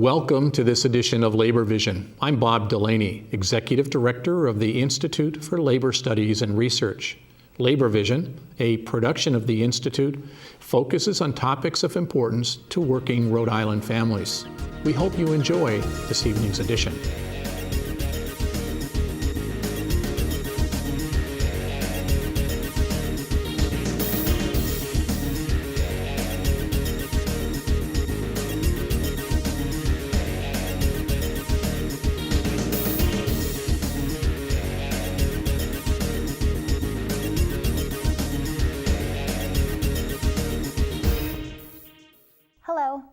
Welcome to this edition of Labor Vision. I'm Bob Delaney, Executive Director of the Institute for Labor Studies and Research. Labor Vision, a production of the Institute, focuses on topics of importance to working Rhode Island families. We hope you enjoy this evening's edition.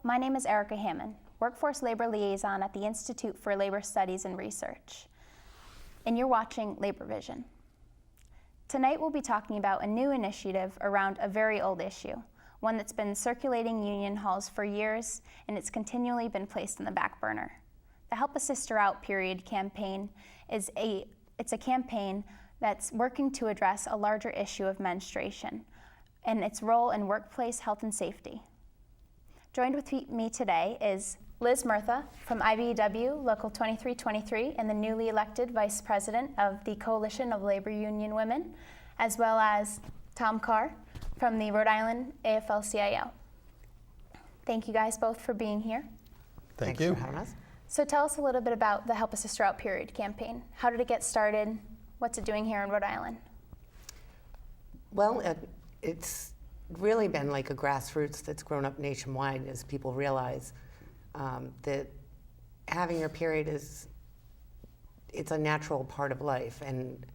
My name is Hammond, Workforce Labor Liaison at the Institute for Labor Studies and Research, and you're watching Labor Vision. Tonight we'll be talking about a new initiative around a very old issue, one that's been circulating union halls for years and it's continually been placed in the back burner. The Help a Sister Out Period campaign is a campaign that's working to address a larger issue of menstruation and its role in workplace health and safety. Joined with me today is Liz Murtha from IBEW Local 2323 and the newly elected Vice President of the Coalition of Labor Union Women, as well as Thom from the Rhode Island AFL-CIO. Thank you guys both for being here. Thanks for having us. So tell us a little bit about the Help a Sister Out Period campaign. How did it get started? What's it doing here in Rhode Island? Well, it's really been like a grassroots that's grown up nationwide as people realize that having your period it's a natural part of life, and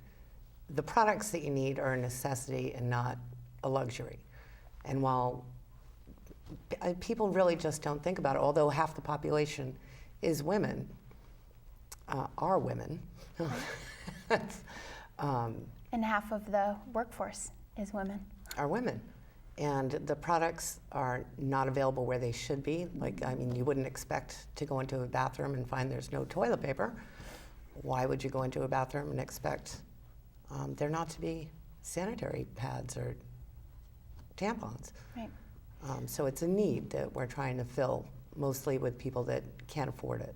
the products that you need are a necessity and not a luxury. And while people really just don't think about it, although half the population is women, are women. And half of the workforce is women. Are women. And the products are not available where they should be. You wouldn't expect to go into a bathroom and find there's no toilet paper. Why would you go into a bathroom and expect there not to be sanitary pads or tampons? Right. So it's a need that we're trying to fill, mostly with people that can't afford it.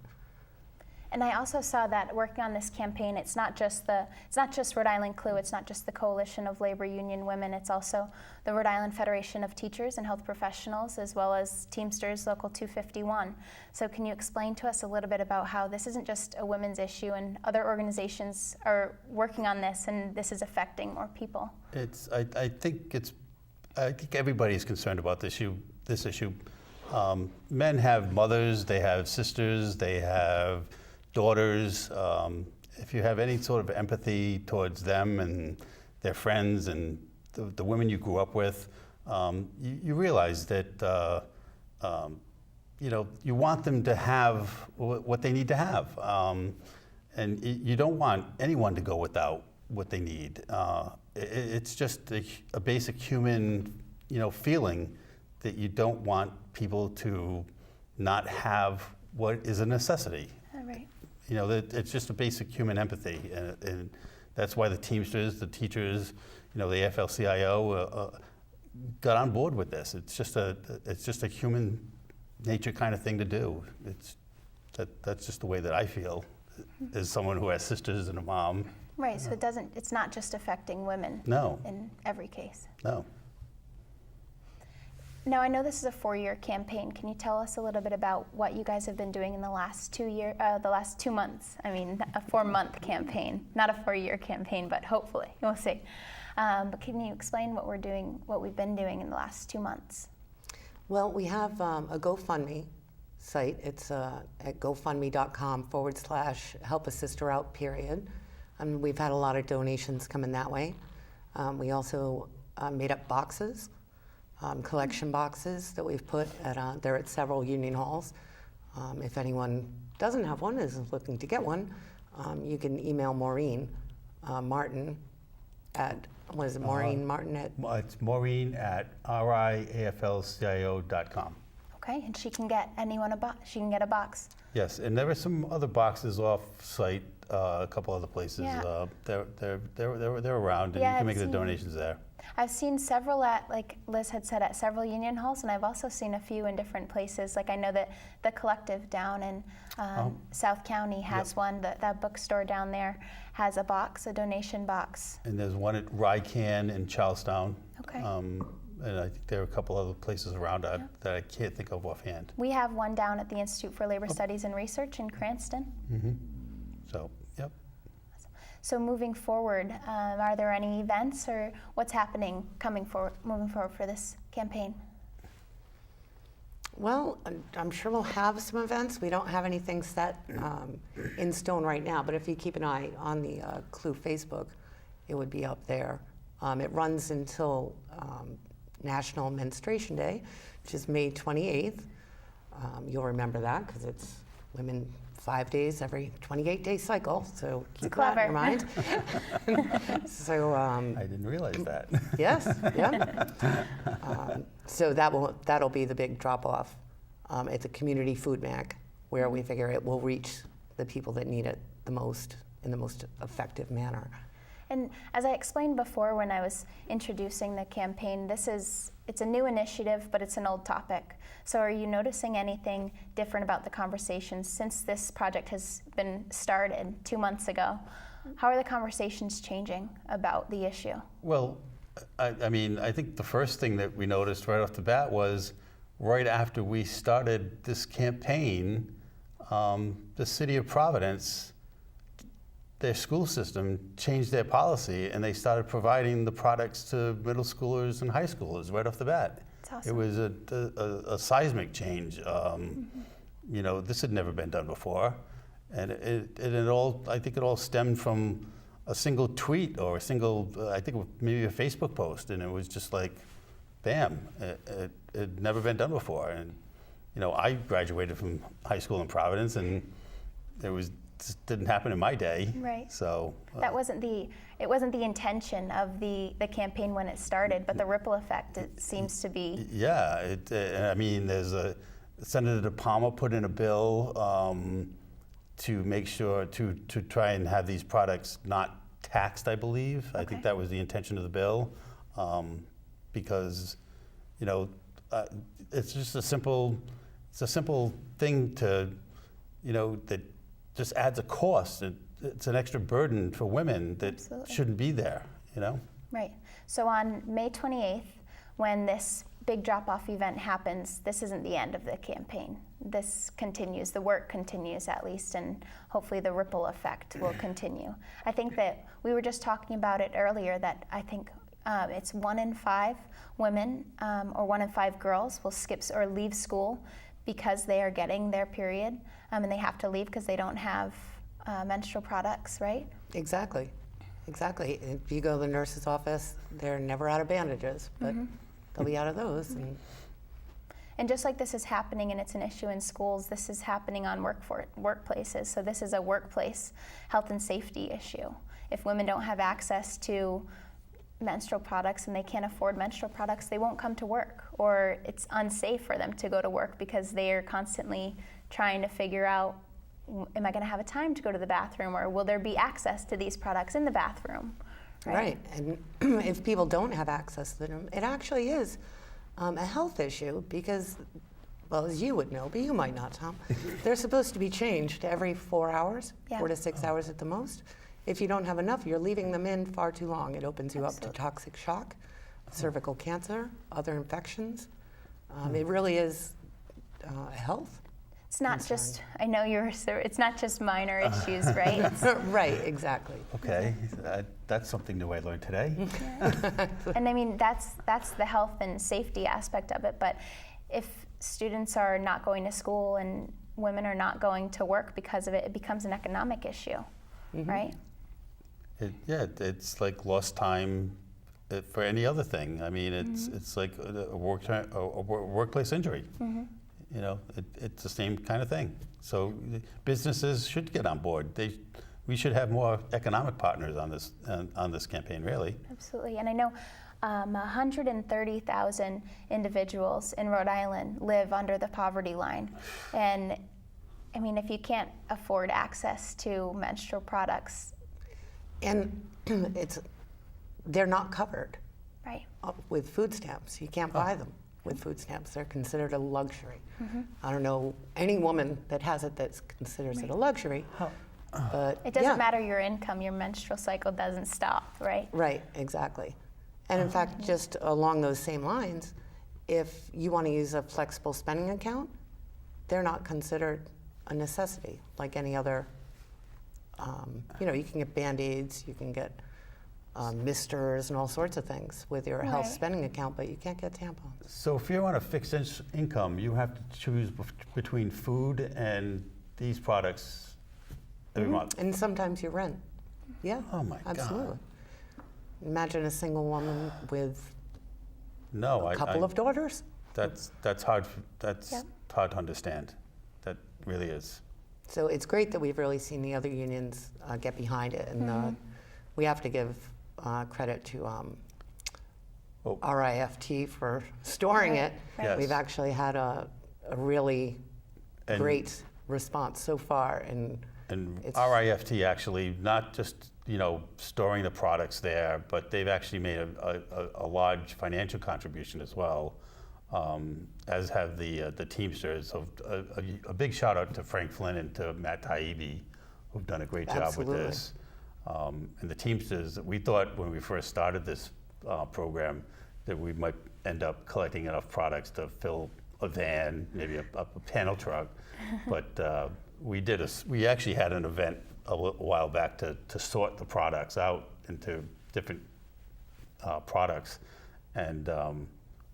And I also saw that working on this campaign, it's not just Rhode Island CLUW, it's not just the Coalition of Labor Union Women, it's also the Rhode Island Federation of Teachers and Health Professionals, as well as Teamsters Local 251. So can you explain to us a little bit about how this isn't just a women's issue and other organizations are working on this and this is affecting more people? I think everybody is concerned about this issue. Men have mothers, they have sisters, they have daughters. If you have any sort of empathy towards them and their friends and the women you grew up with, you realize that you want them to have what they need to have, and you don't want anyone to go without what they need. It's just a basic human, feeling that you don't want people to not have what is a necessity. Right. It's just a basic human empathy, and that's why the Teamsters, the teachers, the AFL-CIO got on board with this. It's just a human nature kind of thing to do. That's just the way that I feel as someone who has sisters and a mom. Right. So it's not just affecting women. No. In every case. No. Now, I know this is a 4-year campaign. Can you tell us a little bit about what you guys have been doing in the last 2 months? I mean, a 4-month campaign, not a 4-year campaign, but hopefully, we'll see. But can you explain what we've been doing in the last 2 months? Well, we have a GoFundMe site. It's at gofundme.com/Help a Sister Out period. We've had a lot of donations come in that way. We also made up boxes. Collection boxes that we've put they're at several union halls. If anyone doesn't have one, is looking to get one, you can email Maureen Martin at, what is it, Maureen Martin at? It's Maureen at riaflcio.com. Okay, and she can get she can get a box. Yes, and there are some other boxes off-site, a couple other places. Yeah. They're around, and you can make the donations there. I've seen several at, like Liz had said, at several union halls, and I've also seen a few in different places. Like I know that the CLUW down in South County has one. That bookstore down there has a box, a donation box. And there's one at Rycan in Charlestown. Okay. And I think there are a couple other places around that I can't think of offhand. We have one down at the Institute for Labor Studies and Research in Cranston. So, yep. So moving forward, are there any events or what's happening moving forward for this campaign? Well, I'm sure we'll have some events. We don't have anything set in stone right now, but if you keep an eye on the CLUW Facebook, it would be up there. It runs until National Menstruation Day, which is May 28th. You'll remember that because it's women 5 days every 28-day cycle, so keep that in your mind. So I didn't realize that. yes, yeah. So that'll be the big drop-off. It's a community food bank where we figure it will reach the people that need it the most in the most effective manner. And as I explained before when I was introducing the campaign, it's a new initiative, but it's an old topic. So are you noticing anything different about the conversations since this project has been started 2 months ago? How are the conversations changing about the issue? Well, I mean, I think the first thing that we noticed right off the bat was right after we started this campaign, the city of Providence, their school system changed their policy and they started providing the products to middle schoolers and high schoolers right off the bat. That's awesome. It was a seismic change. You know, this had never been done before. And I think it all stemmed from a single tweet or I think maybe a Facebook post. And it was just like, bam, it had never been done before. And, you know, I graduated from high school in Providence and just didn't happen in my day. Right. So That wasn't the intention of the campaign when it started, but the ripple effect, it seems to be. Yeah, I mean, Senator Palmer put in a bill to make sure to try and have these products not taxed, I believe. Okay. I think that was the intention of the bill, because, you know, it's just a simple thing to, you know, that just adds a cost. It's an extra burden for women that Absolutely. shouldn't be there, you know? Right. So on May 28th, when this big drop-off event happens, this isn't the end of the campaign. This continues, the work continues at least, and hopefully the ripple effect will continue. I think that we were just talking about it earlier, that I think it's 1 in 5 women or 1 in 5 girls will skip or leave school because they are getting their period, and they have to leave because they don't have menstrual products, right? Exactly. If you go to the nurse's office, they're never out of bandages, but they'll be out of those. And just like this is happening and it's an issue in schools, this is happening on workplaces. So this is a workplace health and safety issue. If women don't have access to menstrual products and they can't afford menstrual products, they won't come to work, or it's unsafe for them to go to work because they are constantly trying to figure out, am I going to have a time to go to the bathroom, or will there be access to these products in the bathroom? Right. And if people don't have access to them, it actually is a health issue because, well, as you would know, but you might not, Thom, they're supposed to be changed every 4 hours, Yeah. 4 to 6 hours at the most. If you don't have enough, you're leaving them in far too long. It opens you up to toxic shock, cervical cancer, other infections. It really is health. It's not just, I know it's not just minor issues, right? Right, exactly. Okay, that's something new I learned today. And I mean, that's the health and safety aspect of it, but if students are not going to school and women are not going to work because of it, it becomes an economic issue, right? It's like lost time for any other thing. I mean, it's like a workplace injury. You know, it's the same kind of thing. So businesses should get on board. We should have more economic partners on this campaign, really. Absolutely, and I know 130,000 individuals in Rhode Island live under the poverty line, and I mean, if you can't afford access to menstrual products, And they're not covered. Right. with food stamps. You can't buy them with food stamps. They're considered a luxury. I don't know any woman that has it that considers it a luxury. But It doesn't matter your income, your menstrual cycle doesn't stop, right? Right, exactly. And in fact, just along those same lines, if you want to use a flexible spending account, they're not considered a necessity like any other. You can get Band-Aids, you can get misters and all sorts of things with your health Right. spending account, but you can't get tampons. So if you're on a fixed income, you have to choose between food and these products every month. And sometimes you rent. Yeah. Oh my God. Absolutely. Imagine a single woman with No, a couple of daughters. That's hard. That's Yep. hard to understand. That really is. So it's great that we've really seen the other unions get behind it, and we have to give credit to Well- RIFT for storing Right, it. right. Yes. We've actually had a really And- great response so far, and And It's- RIFT actually not just storing the products there, but they've actually made a large financial contribution as well, as have the Teamsters. So a big shout out to Frank Flynn and to Matt Taibbi, who've done a great job Absolutely. with this. And the Teamsters, we thought when we first started this program that we might end up collecting enough products to fill a van, maybe a panel truck, but we actually had an event a while back to sort the products out into different products, and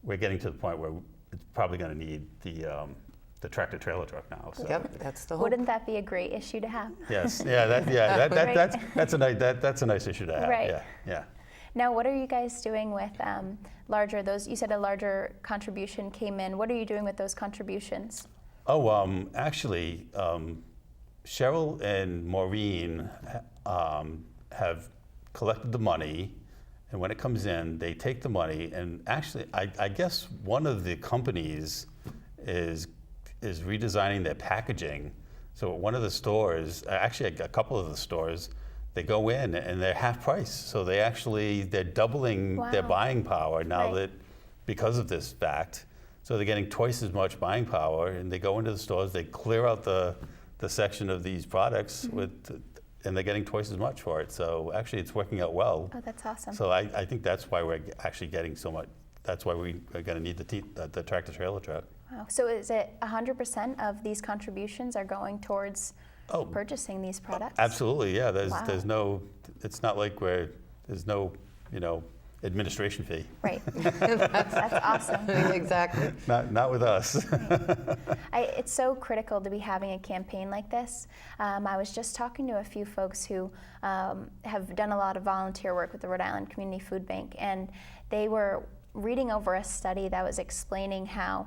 we're getting to the point where it's probably going to need the tractor trailer truck now. So. yep, that's the hope. Wouldn't that be a great issue to have? Yes, Right. that's a nice issue to have. Right. Yeah. Now, what are you guys doing with you said a larger contribution came in. What are you doing with those contributions? Oh, actually, Cheryl and Maureen have collected the money, and when it comes in, they take the money, and actually, I guess one of the companies is redesigning their packaging. So one of the stores, actually a couple of the stores, they go in and they're half price. So they're doubling their Wow. buying power now Right. that because of this fact. So they're getting twice as much buying power, and they go into the stores, they clear out the section of these products and they're getting twice as much for it. So actually, it's working out well. Oh, that's awesome. So I think that's why we're actually getting so much. That's why we're going to need the tractor trailer truck. Wow. So is it 100% of these contributions are going towards Oh. purchasing these products? Absolutely, yeah. Wow. There's no. It's not like there's no administration fee. Right. That's awesome. Exactly. Not with us. It's so critical to be having a campaign like this. I was just talking to a few folks who have done a lot of volunteer work with the Rhode Island Community Food Bank, and they were reading over a study that was explaining how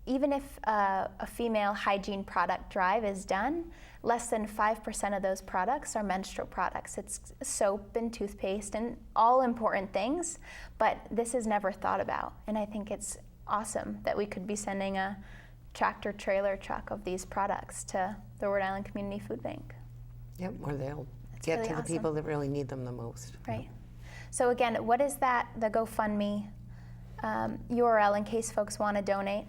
even if a female hygiene product drive is done, less than 5% of those products are menstrual products. It's soap and toothpaste and all important things, but this is never thought about. And I think it's awesome that we could be sending a tractor trailer truck of these products to the Rhode Island Community Food Bank. Yep, or they'll That's get really to the awesome. people that really need them the most. Right. So again, what is that, the GoFundMe URL in case folks want to donate?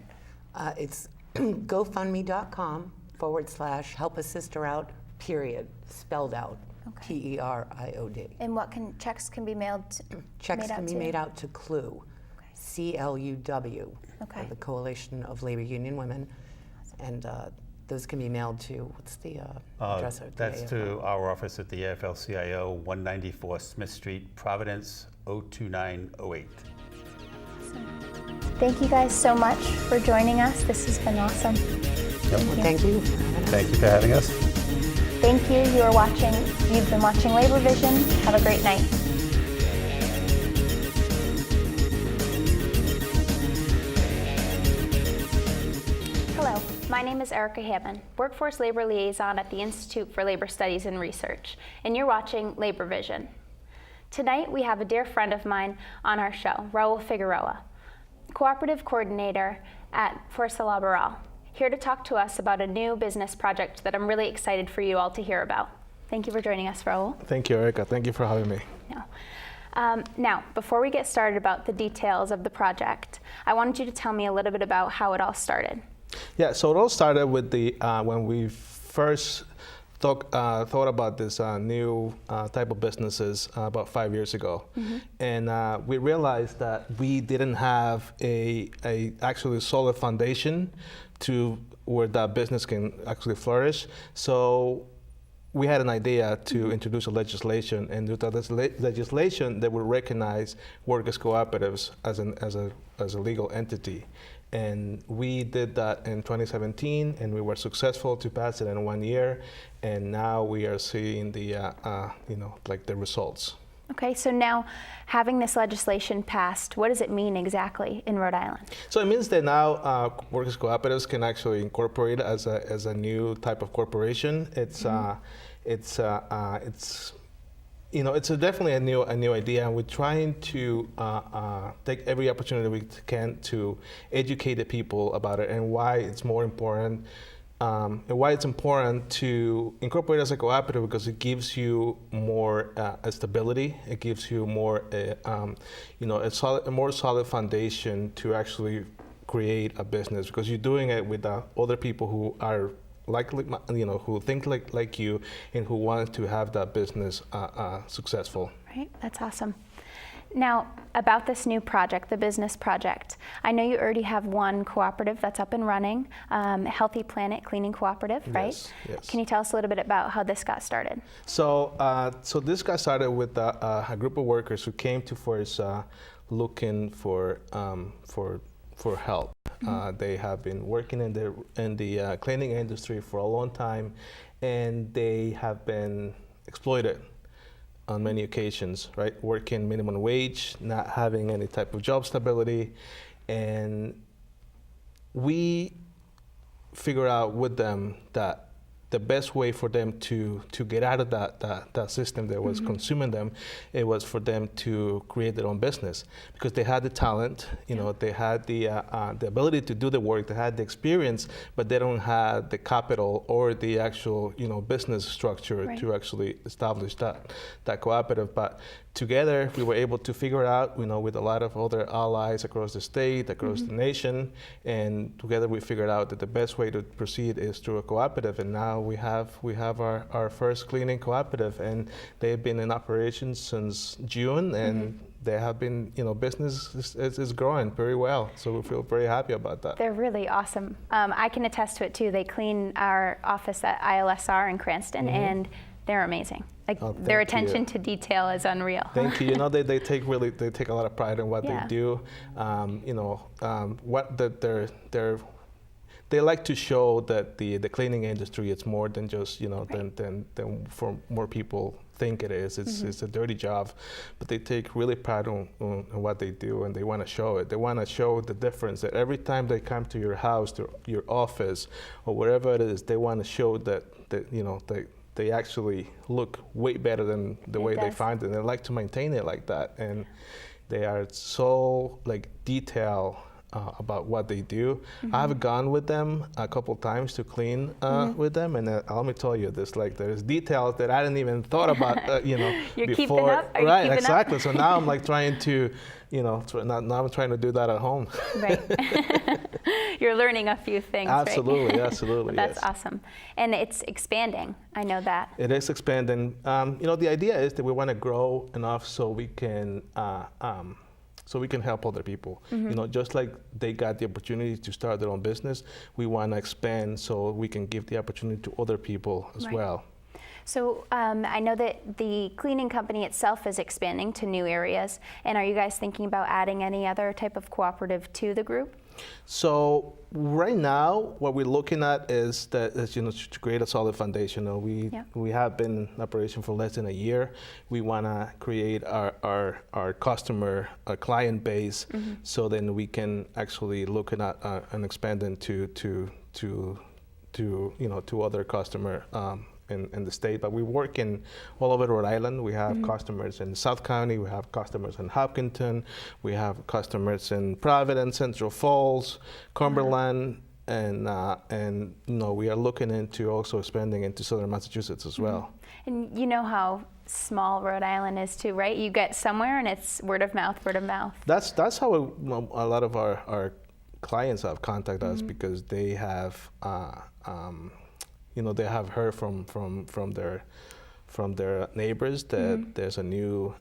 It's gofundme.com/help a sister out, spelled out, Okay. PERIOD. And checks can be mailed Checks made out can be to? made out to CLUW, CLUW, Okay. the Coalition of Labor Union Women, and those can be mailed to, what's the address? of the That's AFL? to our office at the AFL-CIO, 194 Smith Street, Providence, 02908. Thank you guys so much for joining us. This has been awesome. Well, thank you. Thank you for having us. Thank you. You've been watching Labor Vision. Have a great night. Hello, my name is Erica Hammond, Workforce Labor Liaison at the Institute for Labor Studies and Research, and you're watching Labor Vision. Tonight we have a dear friend of mine on our show, Raul Figueroa, Cooperative Coordinator at Fuerza Laboral, here to talk to us about a new business project that I'm really excited for you all to hear about. Thank you for joining us, Raul. Thank you, Erica. Thank you for having me. Yeah. Now, before we get started about the details of the project, I wanted you to tell me a little bit about how it all started. Yeah, so it all started with the when we first thought about this new type of businesses about 5 years ago, and we realized that we didn't have a actually solid foundation to where that business can actually flourish. So we had an idea to introduce a legislation, and with this legislation that would recognize workers' cooperatives as a legal entity. And we did that in 2017, and we were successful to pass it in 1 year. And now we are seeing the, the results. Okay, so now having this legislation passed, what does it mean exactly in Rhode Island? So it means that now workers' cooperatives can actually incorporate as a new type of corporation. It's definitely a new idea, and we're trying to take every opportunity we can to educate the people about it and why it's more important. And why it's important to incorporate as a cooperative, because it gives you more stability. It gives you more, a more solid foundation to actually create a business, because you're doing it with other people who are who think like you and who want to have that business successful. Right, that's awesome. Now, about this new project, the business project, I know you already have one cooperative that's up and running, Healthy Planet Cleaning Cooperative, right? Yes. Can you tell us a little bit about how this got started? So this got started with a group of workers who came to Fuerza looking for help. They have been working in the cleaning industry for a long time, and they have been exploited on many occasions, right? Working minimum wage, not having any type of job stability. And we figure out with them that the best way for them to get out of that system that was consuming them, it was for them to create their own business, because they had the talent, they had the ability to do the work, they had the experience, but they don't have the capital or the actual business structure to actually establish that cooperative. But together we were able to figure out, with a lot of other allies across the state, across the nation, and together we figured out that the best way to proceed is through a cooperative. And now we have our first cleaning cooperative, and they've been in operation since June, and they have been, business is growing very well. So we feel very happy about that. They're really awesome. I can attest to it too. They clean our office at ILSR in Cranston, and they're amazing. Their attention to detail is unreal. Thank you. They take a lot of pride in what they do. They like to show that the cleaning industry is more than just than for more people think it is. It's a dirty job, but they take really pride on what they do, and they want to show it. They want to show the difference, that every time they come to your house, to your office, or wherever it is, they want to show that they actually look way better than the way they find it. They like to maintain it like that, and they are so detailed about what they do. I've gone with them a couple times to clean with them, and let me tell you, there's details that I didn't even thought about. You're before. keeping up. Are right, you keeping exactly. Up? So now I'm trying to, now I'm trying to do that at home. Right. You're learning a few things. Absolutely, right? absolutely. That's yes. awesome, and it's expanding. I know that. It is expanding. The idea is that we want to grow enough so we can help other people. Just like they got the opportunity to start their own business, we want to expand so we can give the opportunity to other people as well. So I know that the cleaning company itself is expanding to new areas, and are you guys thinking about adding any other type of cooperative to the group? So right now, what we're looking at is to create a solid foundation. We have been in operation for less than a year. We want to create our customer, our client base, so then we can actually look at and expanding to other customer in the state. But we work in all over Rhode Island. We have customers in South County, we have customers in Hopkinton, we have customers in Providence, Central Falls, Cumberland, and we are looking into also expanding into southern Massachusetts as well. And you know how small Rhode Island is too, right? You get somewhere and it's word of mouth, word of mouth. That's how a lot of our clients have contacted us, because they have they have heard from their neighbors that there's a new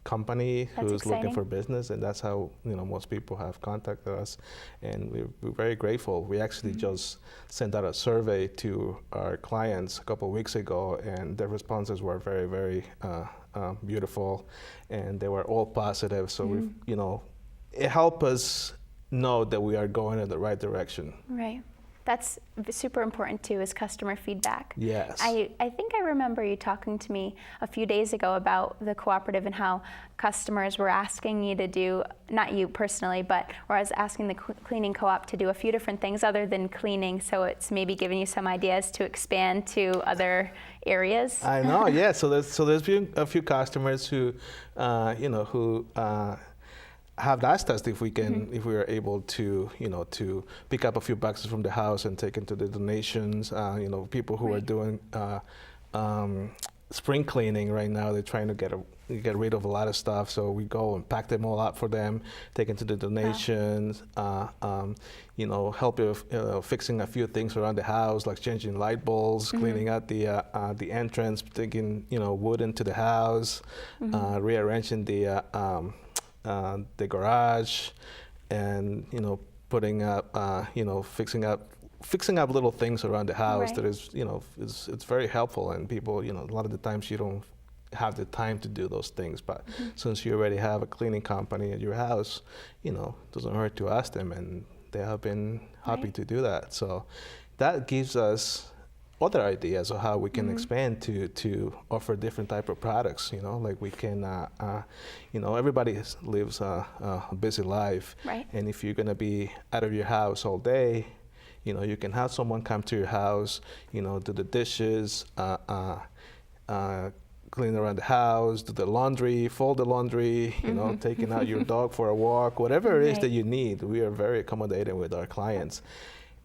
company That's who's looking exciting. for business, and that's how most people have contacted us, and we're very grateful. We actually just sent out a survey to our clients a couple of weeks ago, and their responses were very, very beautiful, and they were all positive. So it helped us know that we are going in the right direction. Right. That's super important too, is customer feedback. Yes. I think I remember you talking to me a few days ago about the cooperative and how customers were asking you to do, not you personally, but or I was asking the cleaning co-op to do a few different things other than cleaning, so it's maybe giving you some ideas to expand to other areas. I know, yeah. So there's been a few customers who have asked us if we can, if we are able to, to pick up a few boxes from the house and take into the donations. People who are doing spring cleaning right now, they're trying to get rid of a lot of stuff. So we go and pack them all out for them, take into the donations. Help with fixing a few things around the house, like changing light bulbs, cleaning out the entrance, taking wood into the house, rearranging the garage, and putting up fixing up little things around the house. Right. That is it's very helpful, and people a lot of the times you don't have the time to do those things, but since you already have a cleaning company at your house, it doesn't hurt to ask them, and they have been happy to do that. So that gives us other ideas of how we can expand to offer different type of products. Like we can, everybody lives a busy life, Right. and if you're gonna be out of your house all day, you can have someone come to your house, do the dishes, clean around the house, do the laundry, fold the laundry, taking out your dog for a walk, whatever it is that you need. We are very accommodating with our clients.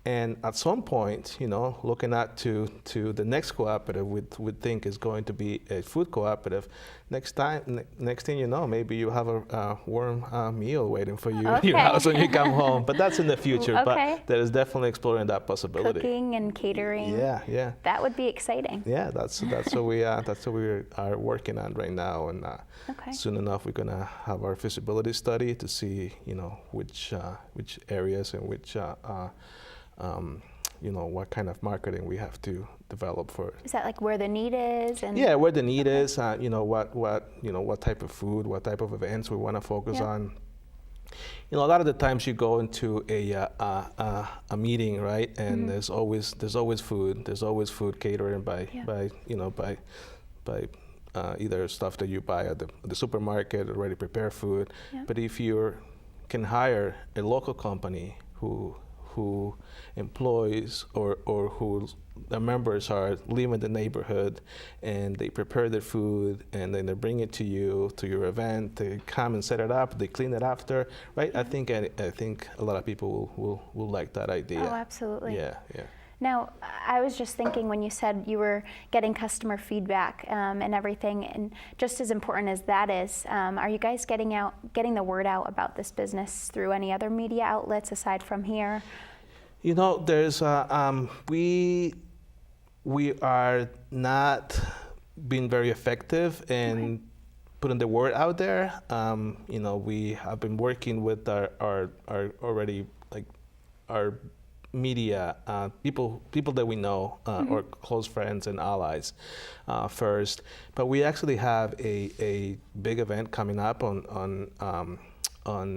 And at some point, looking at to the next cooperative, we think is going to be a food cooperative. Next thing you know, maybe you have a warm meal waiting for you in your house when you come home. But that's in the future. Okay. But there is definitely exploring that possibility. Cooking and catering. Yeah. That would be exciting. Yeah, that's what we are working on right now, and Okay. soon enough we're gonna have our feasibility study to see which areas and which what kind of marketing we have to develop for it. Is that like where the need is? And Yeah, where the need is, what type of food, what type of events we want to focus on. A lot of the times you go into a meeting, right? And there's always food. There's always food catering by either stuff that you buy at the supermarket, already prepared food. Yeah. But if you can hire a local company who employs or who the members live in the neighborhood, and they prepare their food and then they bring it to you to your event. They come and set it up. They clean it after, right? I think a lot of people will like that idea. Oh, absolutely. Yeah. Now, I was just thinking when you said you were getting customer feedback and everything, and just as important as that is, are you guys getting the word out about this business through any other media outlets aside from here? There's we are not being very effective in putting the word out there. We have been working with our already our media people that we know, or close friends and allies first. But we actually have a big event coming up on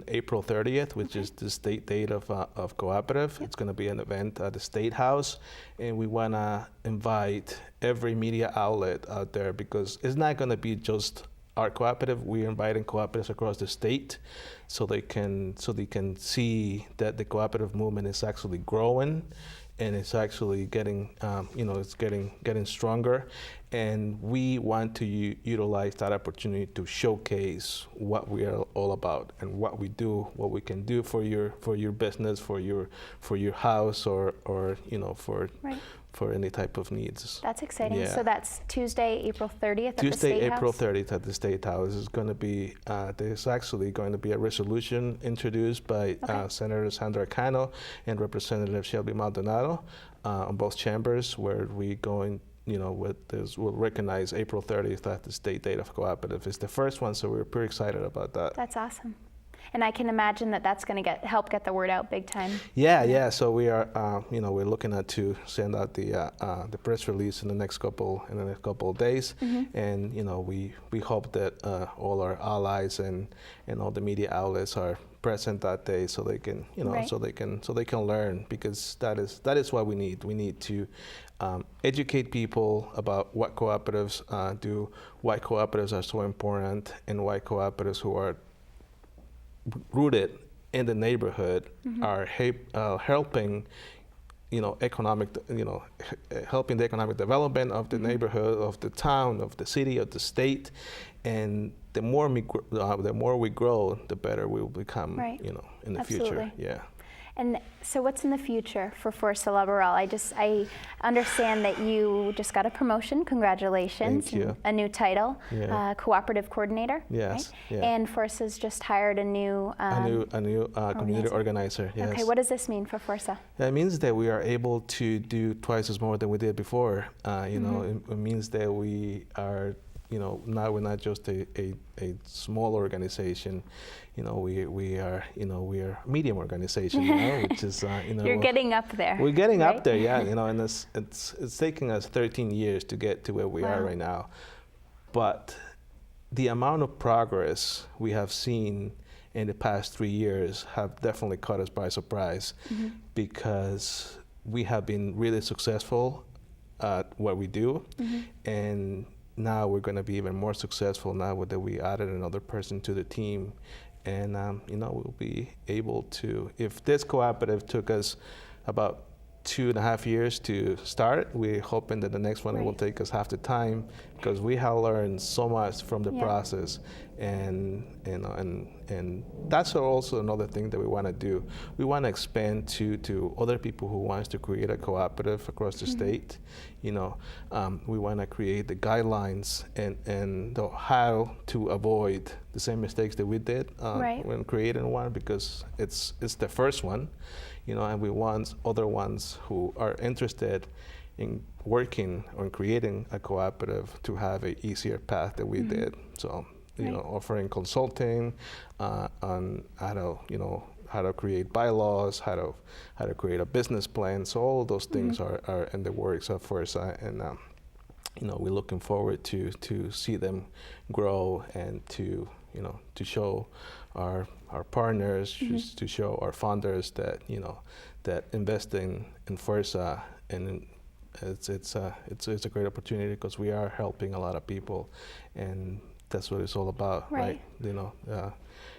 April 30th, which is the state date of cooperative. It's going to be an event at the State House, and we want to invite every media outlet out there, because it's not going to be just our cooperative. We're inviting cooperatives across the state. so they can see that the cooperative movement is actually growing, and it's actually getting it's getting stronger, and we want to utilize that opportunity to showcase what we are all about and what we do, what we can do for your business, for your house, or Right. for any type of needs. That's exciting. Yeah. So that's Tuesday, April 30th at the Tuesday, State April House? 30th at the State House is going to be, there's actually going to be a resolution introduced by Okay. Senator Sandra Cano and Representative Shelby Maldonado on both chambers, where we'll recognize April 30th as the State Date of Cooperative. It's the first one, so we're pretty excited about that. That's awesome. And I can imagine that that's going to help get the word out big time. Yeah. So we are, we're looking at to send out the press release in the next couple of days, and we hope that all our allies and all the media outlets are present that day, so they can Right. so they can learn, because that is what we need. We need to educate people about what cooperatives do, why cooperatives are so important, and why cooperatives who are rooted in the neighborhood are helping helping the economic development of the neighborhood, of the town, of the city, of the state, and the more we grow, the better we will become. Right. In the Absolutely. future. Yeah. And so what's in the future for Fuerza Laboral? I understand that you just got a promotion. Congratulations. Thank you. And a new title, Yeah. Cooperative Coordinator. Yes, Right? yeah. And Fuerza's just hired a new Community organizer. Yes. Okay, what does this mean for Fuerza? That means that we are able to do twice as more than we did before. It means that we are, now we're not just a small organization. We are a medium organization, which is You're getting up there. We're getting right? up there, yeah. And it's taking us 13 years to get to where we are Wow. right now. But the amount of progress we have seen in the past 3 years have definitely caught us by surprise, because we have been really successful at what we do, and now we're going to be even more successful now that we added another person to the team. And we'll be able to, if this cooperative took us about 2.5 years to start, we're hoping that the next one Right. will take us half the time, because we have learned so much from the Yeah. process, and that's also another thing that we want to do. We want to expand to other people who wants to create a cooperative across the state. We want to create the guidelines and how to avoid the same mistakes that we did Right. when creating one, because it's the first one. And we want other ones who are interested in working on creating a cooperative to have an easier path that we did. So, Right. Offering consulting on how to create bylaws, how to create a business plan. So all of those things are in the works of Fuerza, and we're looking forward to see them grow, and to show our partners, to show our funders that investing in Fuerza, and it's a great opportunity, because we are helping a lot of people, and that's what it's all about, Right.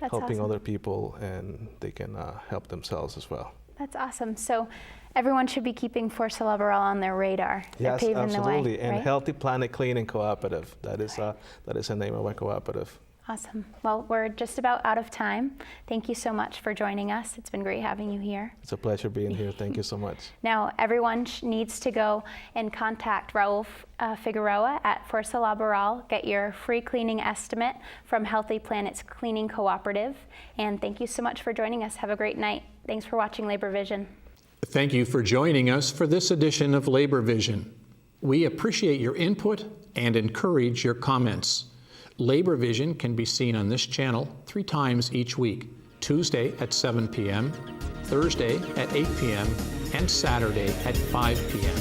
Helping awesome. other people, and they can help themselves as well. That's awesome. So everyone should be keeping Fuerza Laboral on their radar. They're Yes, paving absolutely. the way, And right? Healthy Planet Cleaning Cooperative. That is the name of my cooperative. Awesome. Well, we're just about out of time. Thank you so much for joining us. It's been great having you here. It's a pleasure being here. Thank you so much. Now, everyone needs to go and contact Raul Figueroa at Fuerza Laboral. Get your free cleaning estimate from Healthy Planet's Cleaning Cooperative. And thank you so much for joining us. Have a great night. Thanks for watching Labor Vision. Thank you for joining us for this edition of Labor Vision. We appreciate your input and encourage your comments. Labor Vision can be seen on this channel 3 times each week: Tuesday at 7 p.m., Thursday at 8 p.m., and Saturday at 5 p.m.